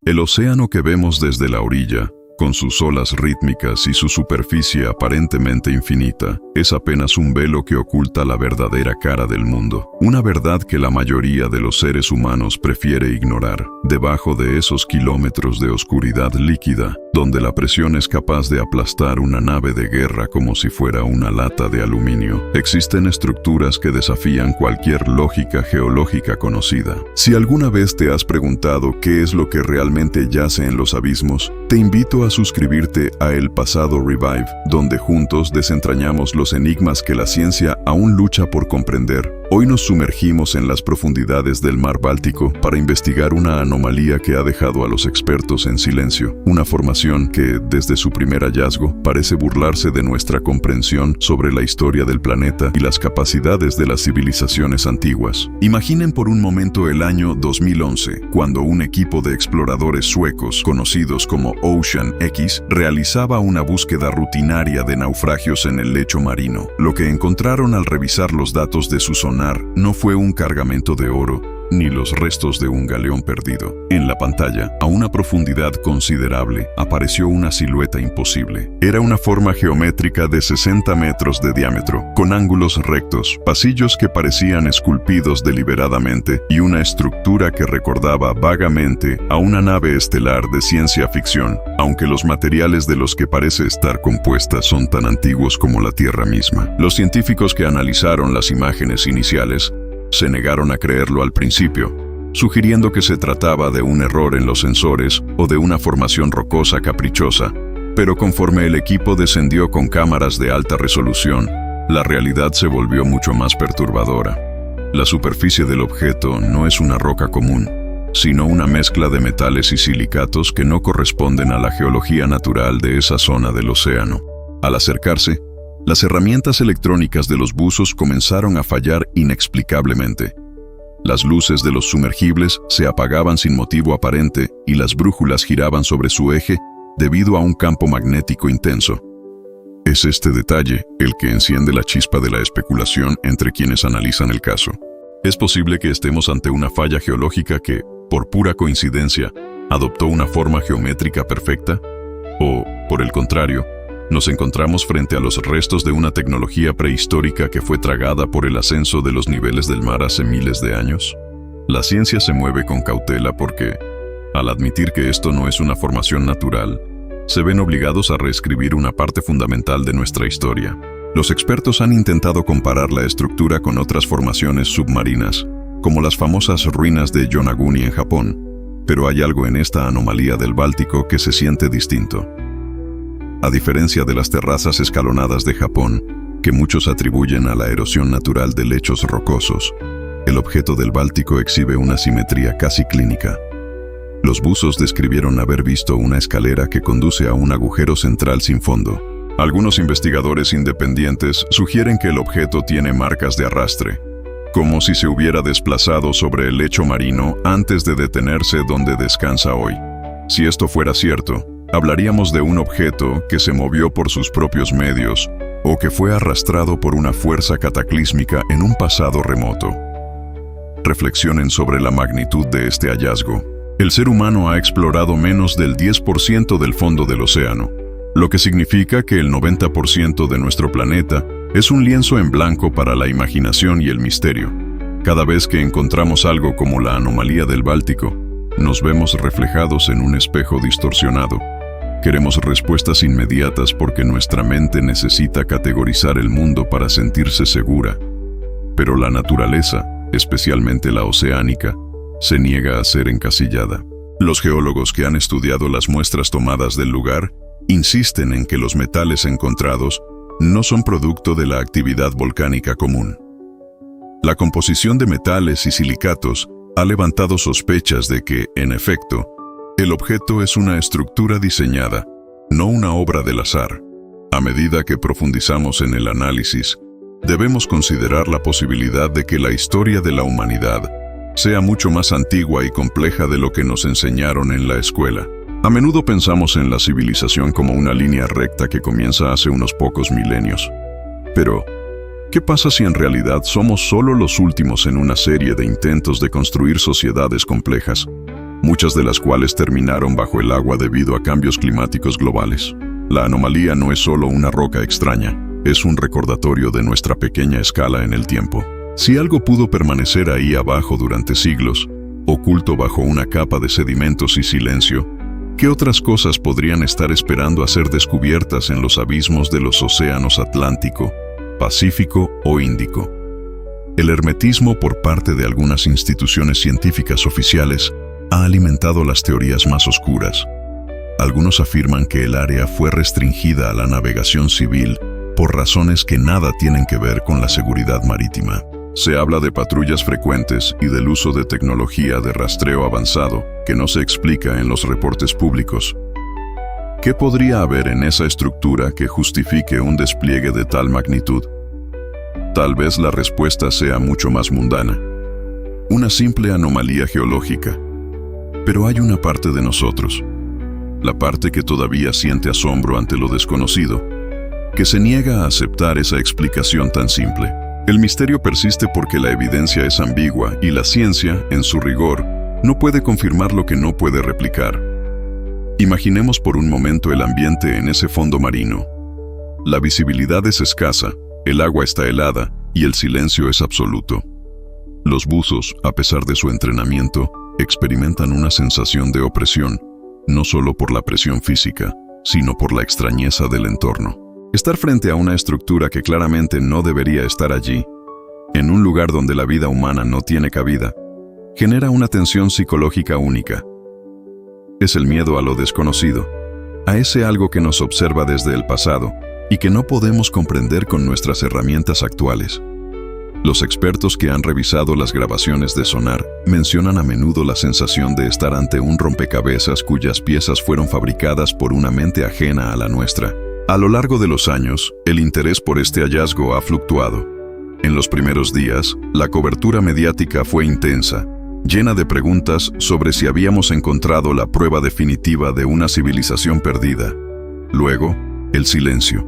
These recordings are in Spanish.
El océano que vemos desde la orilla, con sus olas rítmicas y su superficie aparentemente infinita, es apenas un velo que oculta la verdadera cara del mundo. Una verdad que la mayoría de los seres humanos prefiere ignorar. Debajo de esos kilómetros de oscuridad líquida, donde la presión es capaz de aplastar una nave de guerra como si fuera una lata de aluminio, existen estructuras que desafían cualquier lógica geológica conocida. Si alguna vez te has preguntado qué es lo que realmente yace en los abismos, te invito a suscribirte a El Pasado Revive, donde juntos desentrañamos los enigmas que la ciencia aún lucha por comprender. Hoy nos sumergimos en las profundidades del mar Báltico para investigar una anomalía que ha dejado a los expertos en silencio, una formación que, desde su primer hallazgo, parece burlarse de nuestra comprensión sobre la historia del planeta y las capacidades de las civilizaciones antiguas. Imaginen por un momento el año 2011, cuando un equipo de exploradores suecos, conocidos como Ocean X, realizaba una búsqueda rutinaria de naufragios en el lecho marino. Lo que encontraron al revisar los datos de su sonar no fue un cargamento de oro, ni los restos de un galeón perdido. En la pantalla, a una profundidad considerable, apareció una silueta imposible. Era una forma geométrica de 60 metros de diámetro, con ángulos rectos, pasillos que parecían esculpidos deliberadamente y una estructura que recordaba vagamente a una nave estelar de ciencia ficción, aunque los materiales de los que parece estar compuesta son tan antiguos como la Tierra misma. Los científicos que analizaron las imágenes iniciales se negaron a creerlo al principio, sugiriendo que se trataba de un error en los sensores o de una formación rocosa caprichosa. Pero conforme el equipo descendió con cámaras de alta resolución, la realidad se volvió mucho más perturbadora. La superficie del objeto no es una roca común, sino una mezcla de metales y silicatos que no corresponden a la geología natural de esa zona del océano. Al acercarse, las herramientas electrónicas de los buzos comenzaron a fallar inexplicablemente. Las luces de los sumergibles se apagaban sin motivo aparente y las brújulas giraban sobre su eje debido a un campo magnético intenso. Es este detalle el que enciende la chispa de la especulación entre quienes analizan el caso. ¿Es posible que estemos ante una falla geológica que, por pura coincidencia, adoptó una forma geométrica perfecta? ¿O, por el contrario, nos encontramos frente a los restos de una tecnología prehistórica que fue tragada por el ascenso de los niveles del mar hace miles de años? La ciencia se mueve con cautela porque, al admitir que esto no es una formación natural, se ven obligados a reescribir una parte fundamental de nuestra historia. Los expertos han intentado comparar la estructura con otras formaciones submarinas, como las famosas ruinas de Yonaguni en Japón, pero hay algo en esta anomalía del Báltico que se siente distinto. A diferencia de las terrazas escalonadas de Japón, que muchos atribuyen a la erosión natural de lechos rocosos, el objeto del Báltico exhibe una simetría casi clínica. Los buzos describieron haber visto una escalera que conduce a un agujero central sin fondo. Algunos investigadores independientes sugieren que el objeto tiene marcas de arrastre, como si se hubiera desplazado sobre el lecho marino antes de detenerse donde descansa hoy. Si esto fuera cierto, hablaríamos de un objeto que se movió por sus propios medios o que fue arrastrado por una fuerza cataclísmica en un pasado remoto. Reflexionen sobre la magnitud de este hallazgo. El ser humano ha explorado menos del 10% del fondo del océano, lo que significa que el 90% de nuestro planeta es un lienzo en blanco para la imaginación y el misterio. Cada vez que encontramos algo como la anomalía del Báltico, nos vemos reflejados en un espejo distorsionado. Queremos respuestas inmediatas porque nuestra mente necesita categorizar el mundo para sentirse segura. Pero la naturaleza, especialmente la oceánica, se niega a ser encasillada. Los geólogos que han estudiado las muestras tomadas del lugar insisten en que los metales encontrados no son producto de la actividad volcánica común. La composición de metales y silicatos ha levantado sospechas de que, en efecto, el objeto es una estructura diseñada, no una obra del azar. A medida que profundizamos en el análisis, debemos considerar la posibilidad de que la historia de la humanidad sea mucho más antigua y compleja de lo que nos enseñaron en la escuela. A menudo pensamos en la civilización como una línea recta que comienza hace unos pocos milenios. Pero, ¿qué pasa si en realidad somos solo los últimos en una serie de intentos de construir sociedades complejas? muchas de las cuales terminaron bajo el agua debido a cambios climáticos globales. La anomalía no es solo una roca extraña, es un recordatorio de nuestra pequeña escala en el tiempo. Si algo pudo permanecer ahí abajo durante siglos, oculto bajo una capa de sedimentos y silencio, ¿qué otras cosas podrían estar esperando a ser descubiertas en los abismos de los océanos Atlántico, Pacífico o Índico? El hermetismo por parte de algunas instituciones científicas oficiales ha alimentado las teorías más oscuras. Algunos afirman que el área fue restringida a la navegación civil por razones que nada tienen que ver con la seguridad marítima. Se habla de patrullas frecuentes y del uso de tecnología de rastreo avanzado que no se explica en los reportes públicos. ¿Qué podría haber en esa estructura que justifique un despliegue de tal magnitud? Tal vez la respuesta sea mucho más mundana. Una simple anomalía geológica. Pero hay una parte de nosotros, la parte que todavía siente asombro ante lo desconocido, que se niega a aceptar esa explicación tan simple. El misterio persiste porque la evidencia es ambigua y la ciencia, en su rigor, no puede confirmar lo que no puede replicar. Imaginemos por un momento el ambiente en ese fondo marino. La visibilidad es escasa, el agua está helada y el silencio es absoluto. Los buzos, a pesar de su entrenamiento, experimentan una sensación de opresión, no solo por la presión física, sino por la extrañeza del entorno. Estar frente a una estructura que claramente no debería estar allí, en un lugar donde la vida humana no tiene cabida, genera una tensión psicológica única. Es el miedo a lo desconocido, a ese algo que nos observa desde el pasado y que no podemos comprender con nuestras herramientas actuales. Los expertos que han revisado las grabaciones de sonar mencionan a menudo la sensación de estar ante un rompecabezas cuyas piezas fueron fabricadas por una mente ajena a la nuestra. A lo largo de los años, el interés por este hallazgo ha fluctuado. En los primeros días, la cobertura mediática fue intensa, llena de preguntas sobre si habíamos encontrado la prueba definitiva de una civilización perdida. Luego, el silencio.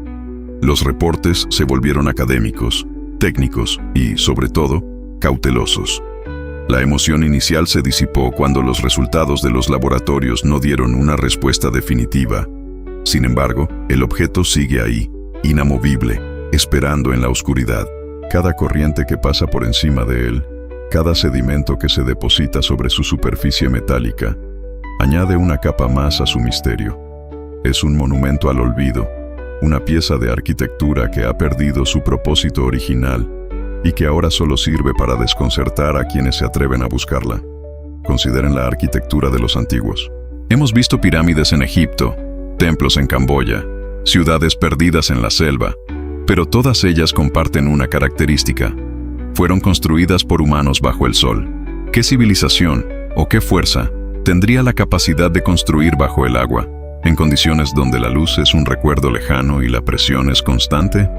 Los reportes se volvieron académicos, técnicos y, sobre todo, cautelosos. La emoción inicial se disipó cuando los resultados de los laboratorios no dieron una respuesta definitiva. Sin embargo, el objeto sigue ahí, inamovible, esperando en la oscuridad. Cada corriente que pasa por encima de él, cada sedimento que se deposita sobre su superficie metálica, añade una capa más a su misterio. Es un monumento al olvido, una pieza de arquitectura que ha perdido su propósito original y que ahora solo sirve para desconcertar a quienes se atreven a buscarla. Consideren la arquitectura de los antiguos. Hemos visto pirámides en Egipto, templos en Camboya, ciudades perdidas en la selva, pero todas ellas comparten una característica. Fueron construidas por humanos bajo el sol. ¿Qué civilización o qué fuerza tendría la capacidad de construir bajo el agua, en condiciones donde la luz es un recuerdo lejano y la presión es constante?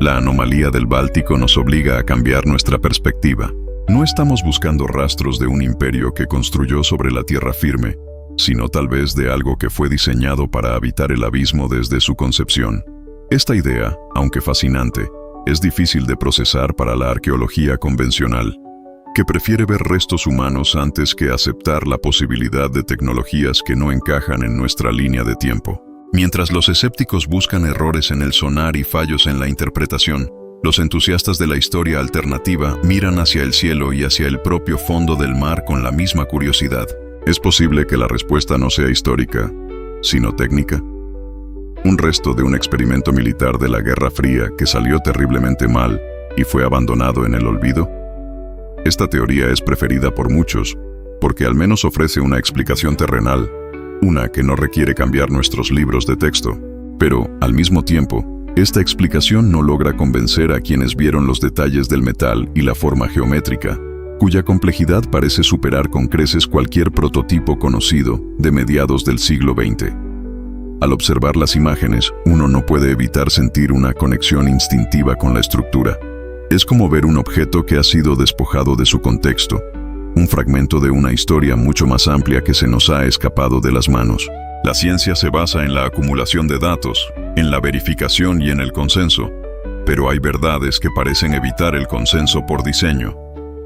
La anomalía del Báltico nos obliga a cambiar nuestra perspectiva. No estamos buscando rastros de un imperio que construyó sobre la tierra firme, sino tal vez de algo que fue diseñado para habitar el abismo desde su concepción. Esta idea, aunque fascinante, es difícil de procesar para la arqueología convencional, que prefiere ver restos humanos antes que aceptar la posibilidad de tecnologías que no encajan en nuestra línea de tiempo. Mientras los escépticos buscan errores en el sonar y fallos en la interpretación, los entusiastas de la historia alternativa miran hacia el cielo y hacia el propio fondo del mar con la misma curiosidad. ¿Es posible que la respuesta no sea histórica, sino técnica? Un resto de un experimento militar de la Guerra Fría que salió terriblemente mal y fue abandonado en el olvido. Esta teoría es preferida por muchos porque al menos ofrece una explicación terrenal, una que no requiere cambiar nuestros libros de texto. Pero, al mismo tiempo, esta explicación no logra convencer a quienes vieron los detalles del metal y la forma geométrica, cuya complejidad parece superar con creces cualquier prototipo conocido de mediados del siglo XX. Al observar las imágenes, uno no puede evitar sentir una conexión instintiva con la estructura. Es como ver un objeto que ha sido despojado de su contexto, un fragmento de una historia mucho más amplia que se nos ha escapado de las manos. La ciencia se basa en la acumulación de datos, en la verificación y en el consenso, pero hay verdades que parecen evitar el consenso por diseño.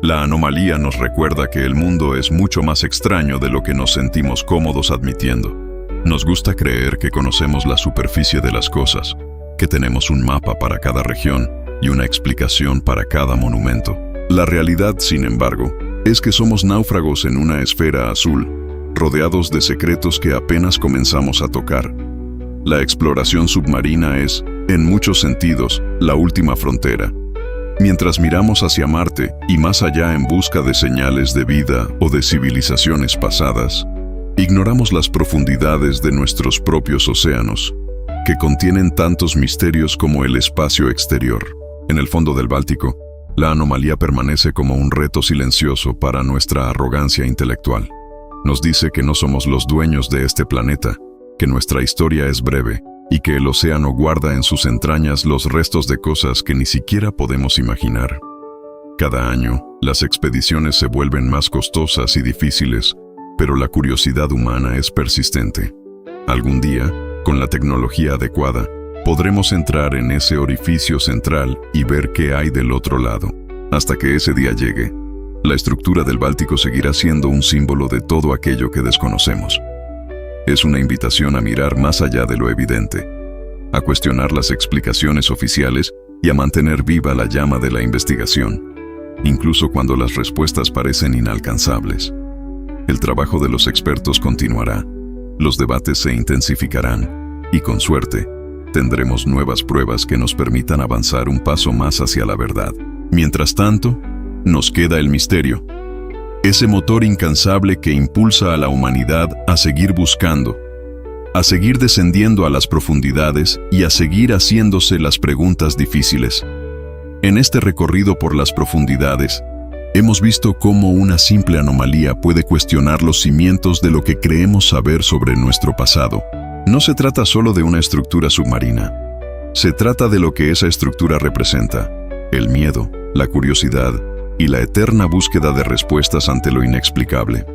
La anomalía nos recuerda que el mundo es mucho más extraño de lo que nos sentimos cómodos admitiendo. Nos gusta creer que conocemos la superficie de las cosas, que tenemos un mapa para cada región y una explicación para cada monumento. La realidad, sin embargo, es que somos náufragos en una esfera azul, rodeados de secretos que apenas comenzamos a tocar. La exploración submarina es, en muchos sentidos, la última frontera. Mientras miramos hacia Marte y más allá en busca de señales de vida o de civilizaciones pasadas, ignoramos las profundidades de nuestros propios océanos, que contienen tantos misterios como el espacio exterior. En el fondo del Báltico, la anomalía permanece como un reto silencioso para nuestra arrogancia intelectual. Nos dice que no somos los dueños de este planeta, que nuestra historia es breve y que el océano guarda en sus entrañas los restos de cosas que ni siquiera podemos imaginar. Cada año, las expediciones se vuelven más costosas y difíciles, pero la curiosidad humana es persistente. Algún día, con la tecnología adecuada, podremos entrar en ese orificio central y ver qué hay del otro lado. Hasta que ese día llegue, la estructura del Báltico seguirá siendo un símbolo de todo aquello que desconocemos. Es una invitación a mirar más allá de lo evidente, a cuestionar las explicaciones oficiales y a mantener viva la llama de la investigación, incluso cuando las respuestas parecen inalcanzables. El trabajo de los expertos continuará, los debates se intensificarán y, con suerte, tendremos nuevas pruebas que nos permitan avanzar un paso más hacia la verdad. Mientras tanto, nos queda el misterio. Ese motor incansable que impulsa a la humanidad a seguir buscando, a seguir descendiendo a las profundidades y a seguir haciéndose las preguntas difíciles. En este recorrido por las profundidades, hemos visto cómo una simple anomalía puede cuestionar los cimientos de lo que creemos saber sobre nuestro pasado. No se trata solo de una estructura submarina. Se trata de lo que esa estructura representa: el miedo, la curiosidad y la eterna búsqueda de respuestas ante lo inexplicable.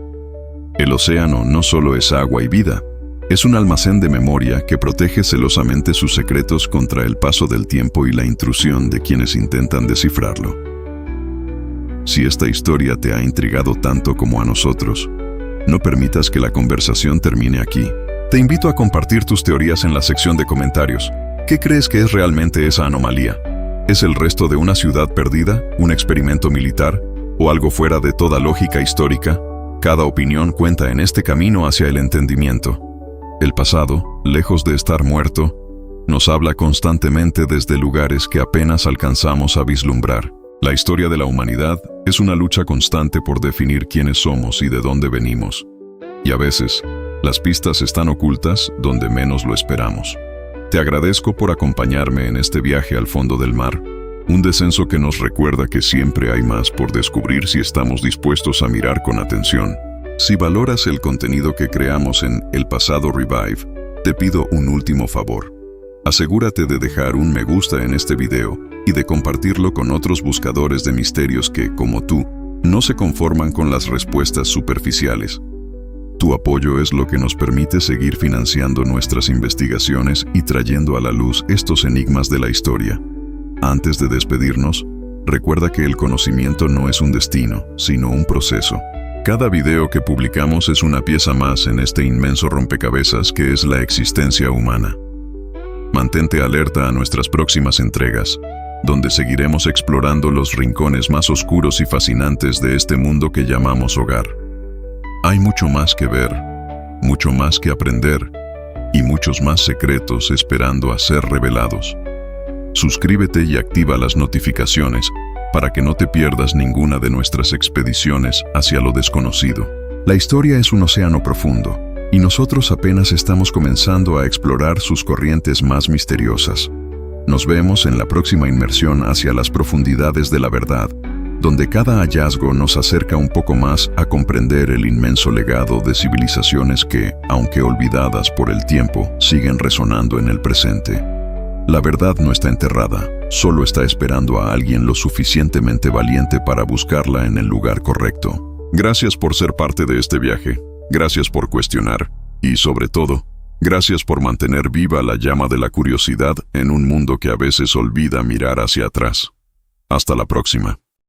El océano no solo es agua y vida, es un almacén de memoria que protege celosamente sus secretos contra el paso del tiempo y la intrusión de quienes intentan descifrarlo. Si esta historia te ha intrigado tanto como a nosotros, no permitas que la conversación termine aquí. Te invito a compartir tus teorías en la sección de comentarios. ¿Qué crees que es realmente esa anomalía? ¿Es el resto de una ciudad perdida, un experimento militar o algo fuera de toda lógica histórica? Cada opinión cuenta en este camino hacia el entendimiento. El pasado, lejos de estar muerto, nos habla constantemente desde lugares que apenas alcanzamos a vislumbrar. La historia de la humanidad es una lucha constante por definir quiénes somos y de dónde venimos. Y a veces, las pistas están ocultas donde menos lo esperamos. Te agradezco por acompañarme en este viaje al fondo del mar, un descenso que nos recuerda que siempre hay más por descubrir si estamos dispuestos a mirar con atención. Si valoras el contenido que creamos en El Pasado Revive, te pido un último favor. Asegúrate de dejar un me gusta en este video y de compartirlo con otros buscadores de misterios que, como tú, no se conforman con las respuestas superficiales. Tu apoyo es lo que nos permite seguir financiando nuestras investigaciones y trayendo a la luz estos enigmas de la historia. Antes de despedirnos, recuerda que el conocimiento no es un destino, sino un proceso. Cada video que publicamos es una pieza más en este inmenso rompecabezas que es la existencia humana. Mantente alerta a nuestras próximas entregas, donde seguiremos explorando los rincones más oscuros y fascinantes de este mundo que llamamos hogar. Hay mucho más que ver, mucho más que aprender y muchos más secretos esperando a ser revelados. Suscríbete y activa las notificaciones para que no te pierdas ninguna de nuestras expediciones hacia lo desconocido. La historia es un océano profundo y nosotros apenas estamos comenzando a explorar sus corrientes más misteriosas. Nos vemos en la próxima inmersión hacia las profundidades de la verdad, donde cada hallazgo nos acerca un poco más a comprender el inmenso legado de civilizaciones que, aunque olvidadas por el tiempo, siguen resonando en el presente. La verdad no está enterrada, solo está esperando a alguien lo suficientemente valiente para buscarla en el lugar correcto. Gracias por ser parte de este viaje, gracias por cuestionar y, sobre todo, gracias por mantener viva la llama de la curiosidad en un mundo que a veces olvida mirar hacia atrás. Hasta la próxima.